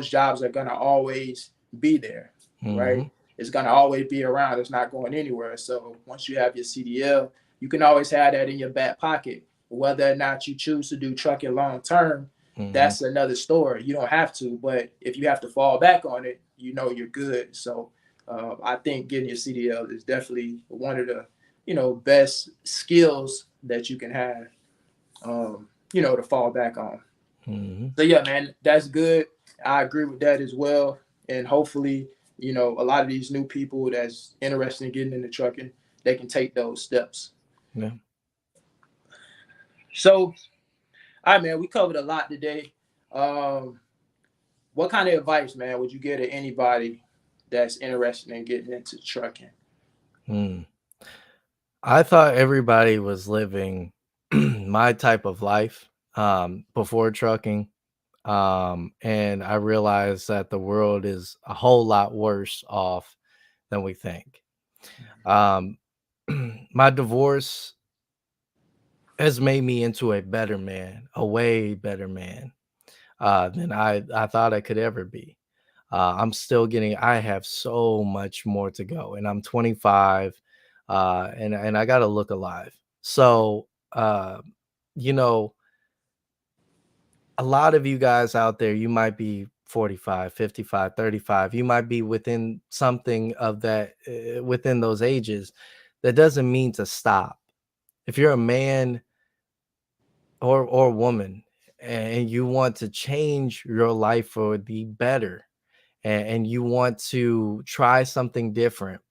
jobs are gonna always be there, right? It's gonna always be around. It's not going anywhere. So once you have your CDL, you can always have that in your back pocket. Whether or not you choose to do trucking long term, that's another story. You don't have to, but if you have to fall back on it, you're good. So I think getting your CDL is definitely one of the best skills that you can have, to fall back on. So yeah, man, that's good. I agree with that as well. And hopefully, a lot of these new people that's interested in getting into trucking, they can take those steps. Yeah. So, all right, man, we covered a lot today. What kind of advice, man, would you give to anybody that's interested in getting into trucking? I thought everybody was living my type of life before trucking. And I realized that the world is a whole lot worse off than we think. Um, my divorce has made me into a better man, a way better man than I thought I could ever be. I have so much more to go, and I'm 25, and I got to look alive. So, you know, a lot of you guys out there, you might be 45, 55, 35. You might be within something of that, within those ages. That doesn't mean to stop. If you're a man or woman and you want to change your life for the better, and you want to try something different,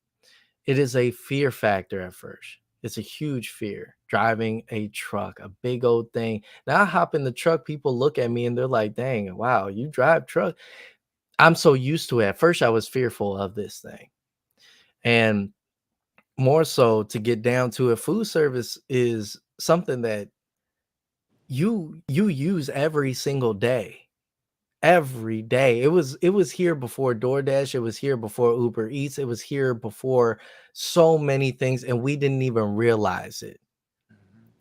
it is a fear factor at first. It's a huge fear. Driving a truck, a big old thing. Now I hop in the truck, people look at me and they're like, dang, wow, you drive truck. I'm so used to it. At first, I was fearful of this thing. And more so, to get down to it, food service is something that you use every single day. every day. It was here before DoorDash, it was here before Uber Eats, it was here before so many things, and we didn't even realize it. Mhm.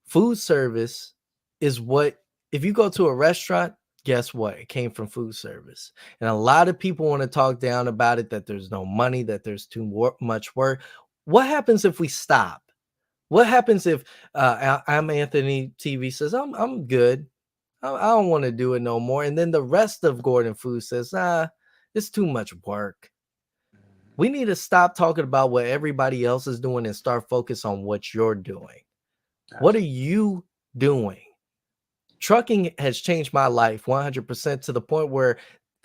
Food service is what, if you go to a restaurant, guess what? It came from food service. And a lot of people want to talk down about it, that there's no money, that there's too much work. What happens if we stop? What happens if I'm Anthony TV says, I'm good. I don't want to do it no more. And then the rest of Gordon Food says, it's too much work. Mhm. We need to stop talking about what everybody else is doing and start focus on what you're doing. What are Absolutely. you doing? Trucking has changed my life 100% to the point where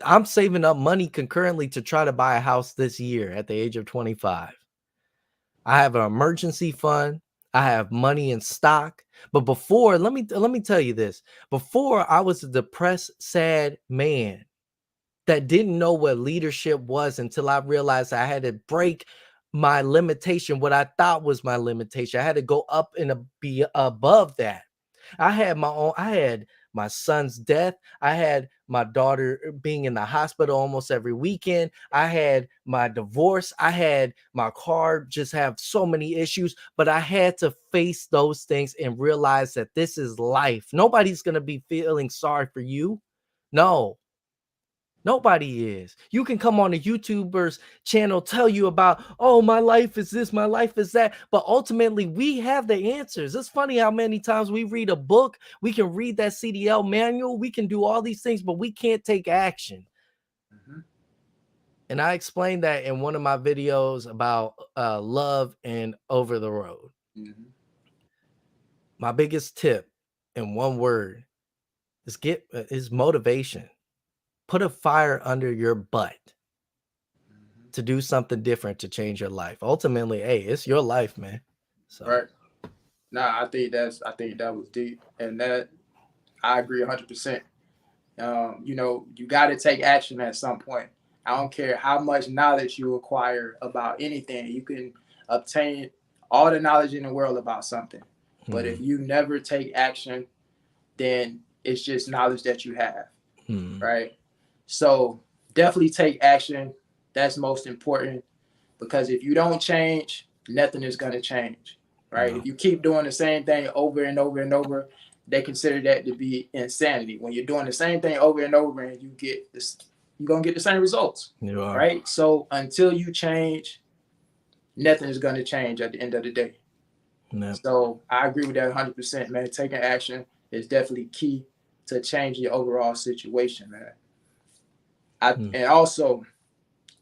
I'm saving up money concurrently to try to buy a house this year at the age of 25. I have an emergency fund. I have money in stock. But before, let me tell you this. Before, I was a depressed, sad man that didn't know what leadership was until I realized I had to break my limitation, what I thought was my limitation. I had to go up and be above that. I had my son's death. I had my daughter being in the hospital almost every weekend. I had my divorce. I had my car just have so many issues, but I had to face those things and realize that this is life. Nobody's going to be feeling sorry for you. No, nobody is. You can come on a YouTuber's channel, tell you about, oh, my life is this, my life is that. But ultimately, we have the answers. It's funny how many times we read a book, we can read that CDL manual, we can do all these things, but we can't take action. Mhm. And I explained that in one of my videos about love and over the road. Mhm. My biggest tip in one word is motivation. Put a fire under your butt Mhm. to do something different to change your life. Ultimately, hey, it's your life, man. So, Right. Nah, I think that was deep, and that I agree 100%. You got to take action at some point. I don't care how much knowledge you acquire about anything. You can obtain all the knowledge in the world about something, but if mm, you never take action, then it's just knowledge that you have, mm, right? So definitely take action. That's most important, because if you don't change, nothing is going to change, right? no, If you keep doing the same thing over and over and over, they consider that to be insanity. When you're doing the same thing over and over and you get this, you're going to get the same results, you are. right? So until you change, nothing is going to change at the end of the day. Yep. So I agree with that 100%, man. Taking action is definitely key to change your overall situation, man. Mm, And also,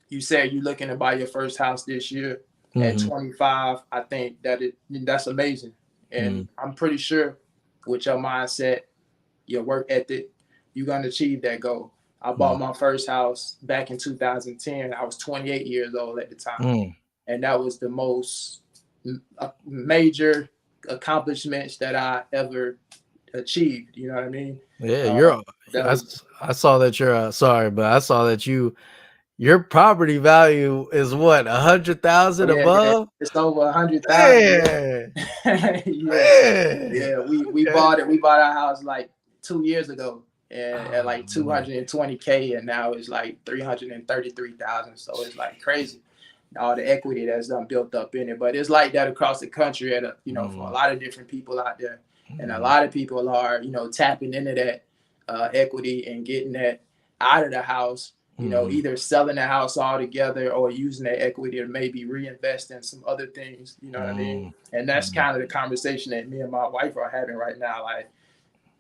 you said you're looking to buy your first house this year at mm-hmm, 25. I think that's amazing, and mm, I'm pretty sure with your mindset, your work ethic, you're gonna achieve that goal. I bought mm, my first house back in 2010. I was 28 years old at the time, mm. and that was the most major accomplishments that I ever achieved. You know what I mean? Yeah, Uh, that was I saw that you're sorry, but I saw that your property value is what, a hundred Oh thousand yeah, yeah. above? It's over 100,000. Man, Yeah, yeah, man. yeah. We Okay. bought it. We bought our house like 2 years ago, and at Oh like man. 220K, and now it's like 333,000. So it's like crazy. All the equity that's built up in it, but it's like that across the country, from a Mm, lot of different people out there, and a mm, lot of people are tapping into that equity and getting that out of the house, mm, either selling the house altogether or using that equity to maybe reinvest in some other things. You know what I mean? mm, And that's mm, kind of the conversation that me and my wife are having right now. Like,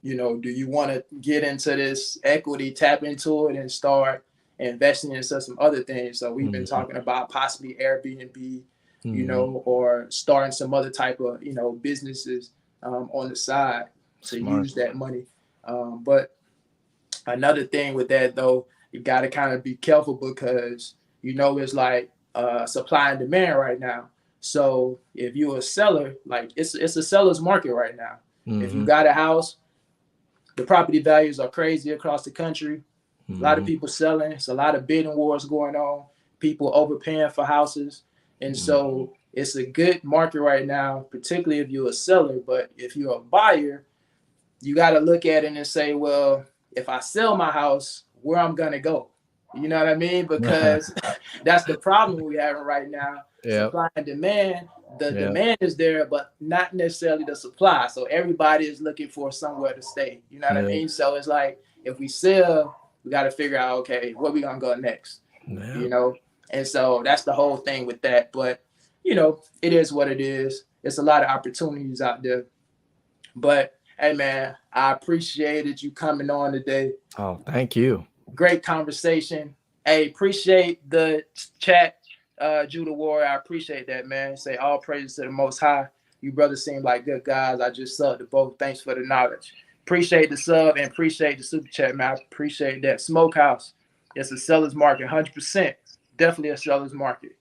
do you want to get into this equity, tap into it, and start investing into some other things? So we've been mm, talking about possibly Airbnb, mm. or starting some other type of businesses on the side to Smart. use that money. But another thing with that though, you got to kind of be careful because it's like supply and demand right now. So if you're a seller, like it's a seller's market right now. If you Mm-hmm, got a house, the property values are crazy across the country. A lot of mm-hmm, people selling. It's a lot of bidding wars going on. People overpaying for houses, and mm-hmm, so it's a good market right now, particularly if you're a seller. But if you're a buyer, you got to look at it and say, well, if I sell my house, where I'm gonna go. You know what I mean? Because that's the problem we having right now. Yep. Supply and demand. The Yep. demand is there, but not necessarily the supply. So everybody is looking for somewhere to stay. You know what I Yep. mean? So it's like if we sell, we got to figure out, okay, where we gonna go next. You Yep. know, and so that's the whole thing with that. But it is what it is. It's a lot of opportunities out there. But hey, man, I appreciated you coming on today. Oh, thank you. Great conversation. Hey, appreciate the chat, Judah Warrior. I appreciate that, man. Say all praises to the Most High. You brothers seem like good guys. I just subbed to both. Thanks for the knowledge. Appreciate the sub and appreciate the super chat, man. I appreciate that. Smokehouse. It's a seller's market, 100%. Definitely a seller's market.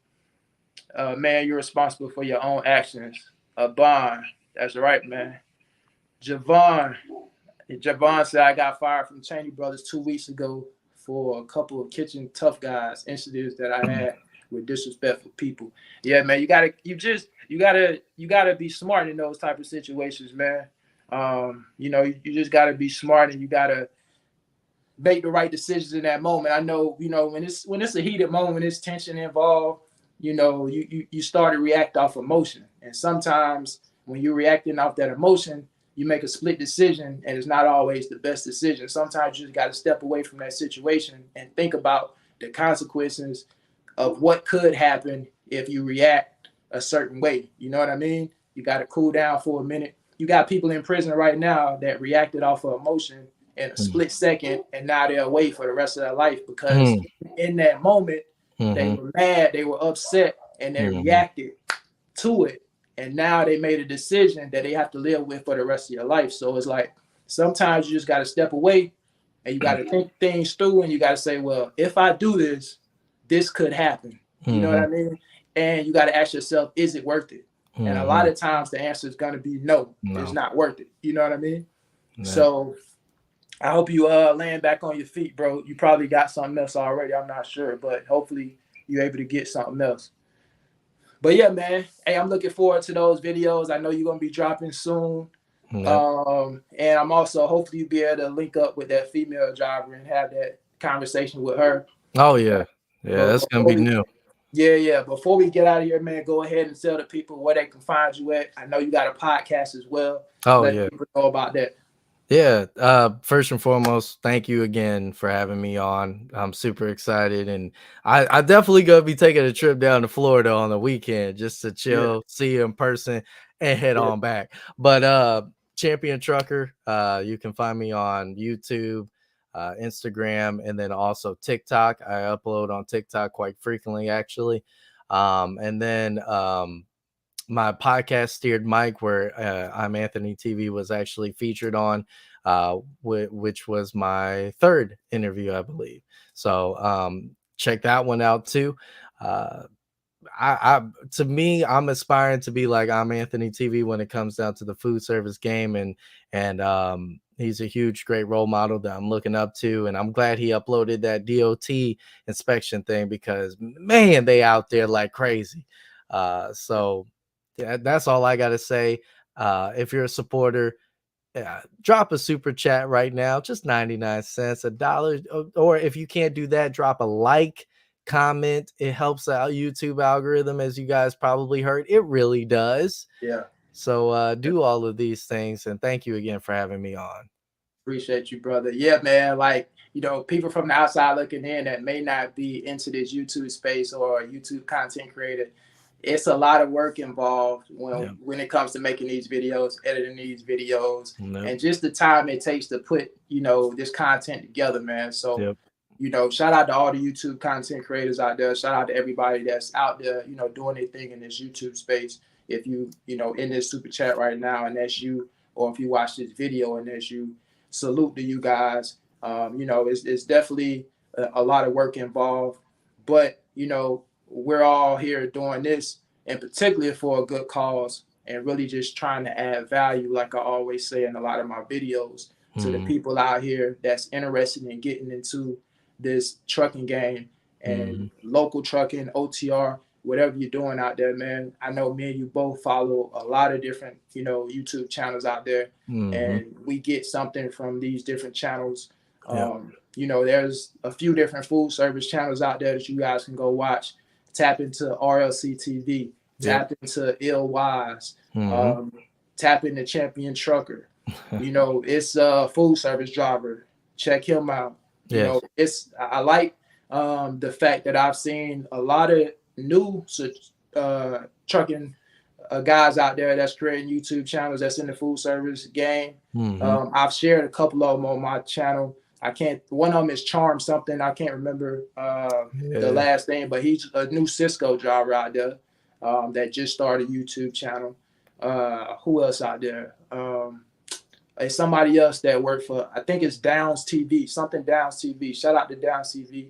Man, you're responsible for your own actions. A bond. That's right, man. Javon. Javon said I got fired from Cheney Brothers 2 weeks ago for a couple of kitchen tough guys incidents that I had with disrespectful people. Yeah, man, you gotta be smart in those type of situations, man. You just gotta be smart and you gotta make the right decisions in that moment. I know, when it's a heated moment, when there's tension involved, you start to react off emotion. And sometimes when you're reacting off that emotion, you make a split decision and it's not always the best decision. Sometimes you just got to step away from that situation and think about the consequences of what could happen if you react a certain way. You know what I mean? You got to cool down for a minute. You got people in prison right now that reacted off of emotion in a split second, and now they're away for the rest of their life because in that moment they were mad, they were upset, and they reacted to it. And now they made a decision that they have to live with for the rest of your life. So it's like sometimes you just got to step away and you got to think things through and you got to say, well, if I do this, this could happen. You know what I mean? And you got to ask yourself, is it worth it? And a lot of times the answer is going to be no, it's not worth it. You know what I mean? Yeah. So I hope you land back on your feet, bro. You probably got something else already. I'm not sure, but hopefully you're able to get something else. But yeah, man. Hey, I'm looking forward to those videos. I know you're gonna be dropping soon. Yep. And I'm also hopefully you'll be able to link up with that female driver and have that conversation with her. Oh yeah. Yeah, that's gonna be new. Yeah. Before we get out of here, man, go ahead and tell the people where they can find you at. I know you got a podcast as well. Oh, let yeah. people know about that. Yeah. First and foremost, thank you again for having me on. I'm super excited, and I definitely gonna be taking a trip down to Florida on the weekend just to chill, see you in person, and head on back. But Champion Trucker, you can find me on YouTube, Instagram, and then also TikTok. I upload on TikTok quite frequently, actually. And then my podcast Steered Mike, where I'm Anthony TV, was actually featured on, which was my third interview, I believe. So check that one out too. To me, I'm aspiring to be like I'm Anthony TV when it comes down to the food service game, and he's a huge, great role model that I'm looking up to, and I'm glad he uploaded that DOT inspection thing because man, they out there like crazy. So that's all I gotta say. If you're a supporter, drop a super chat right now, just 99 cents, $1, or if you can't do that, drop a like, comment. It helps out YouTube algorithm, as you guys probably heard. It really does. Yeah. So do all of these things, and thank you again for having me on. Appreciate you, brother. Yeah, man. Like, people from the outside looking in that may not be into this YouTube space or YouTube content creator, it's a lot of work involved when it comes to making these videos, editing these videos, and just the time it takes to put, this content together, man. So, shout out to all the YouTube content creators out there. Shout out to everybody that's out there, doing their thing in this YouTube space. If you, in this super chat right now, and that's you, or if you watch this video and that's you, salute to you guys. It's definitely a lot of work involved, but, we're all here doing this, and particularly for a good cause, and really just trying to add value, like I always say in a lot of my videos, to the people out here that's interested in getting into this trucking game and local trucking, OTR, whatever you're doing out there, man. I know me and you both follow a lot of different, YouTube channels out there, and we get something from these different channels Yeah. You know, there's a few different food service channels out there that you guys can go watch. Tap into RLC TV, Yep. tap into Ill Wise, Mm-hmm. um, tap into Champion Trucker. You know, it's a food service driver. Check him out. You know, Yes. I like the fact that I've seen a lot of new trucking guys out there that's creating YouTube channels that's in the food service game. Mm-hmm. I've shared a couple of them on my channel. I can't. One of them is Charm something. I can't remember the Yeah. last name, but he's a new Cisco driver out there that just started a YouTube channel. Who else out there? It's somebody else that worked for. I think it's Downs TV. Something Downs TV. Shout out to Downs TV.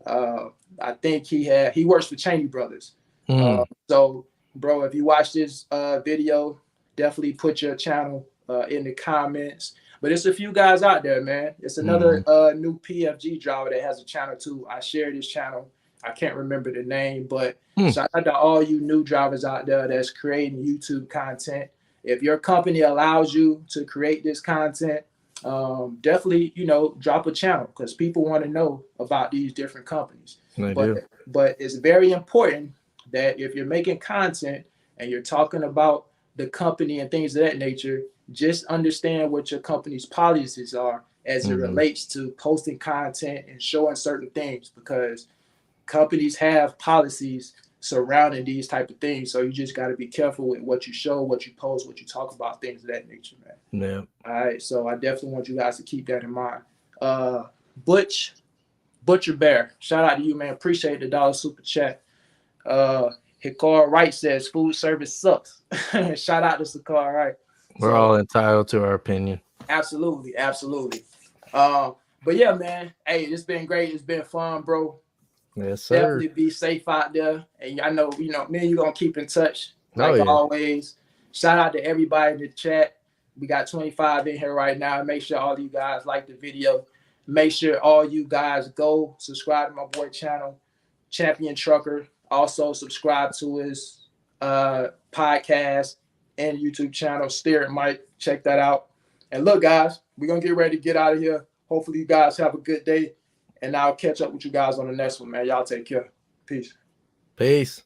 I think he works for Cheney Brothers. Mm. So, bro, if you watch this video, definitely put your channel in the comments. But it's a few guys out there, man. It's another new PFG driver that has a channel too. I share this channel. I can't remember the name, but shout out to all you new drivers out there that's creating YouTube content. If your company allows you to create this content, definitely, you know, drop a channel because people want to know about these different companies. I But do. but it's very important that if you're making content and you're talking about the company and things of that nature, just understand what your company's policies are as it relates to posting content and showing certain things, because companies have policies surrounding these type of things. So you just got to be careful with what you show, what you post, what you talk about, things of that nature, man. Yeah. All right. So I definitely want you guys to keep that in mind. Butcher Bear, shout out to you, man. Appreciate the dollar super chat. Hikar Wright says food service sucks. Shout out to Hikar Wright. We're all entitled to our opinion. Absolutely, absolutely. But yeah, man. Hey, it's been great. It's been fun, bro. Yes, sir. Definitely be safe out there. And I know, you know, me and you gonna keep in touch like always. Shout out to everybody in the chat. We got 25 in here right now. Make sure all you guys like the video. Make sure all you guys go subscribe to my boy channel, Champion Trucker. Also subscribe to his podcast and YouTube channel, Steering Mike. Check that out. And look, guys, we're gonna get ready to get out of here. Hopefully you guys have a good day. And I'll catch up with you guys on the next one, man. Y'all take care. Peace. Peace.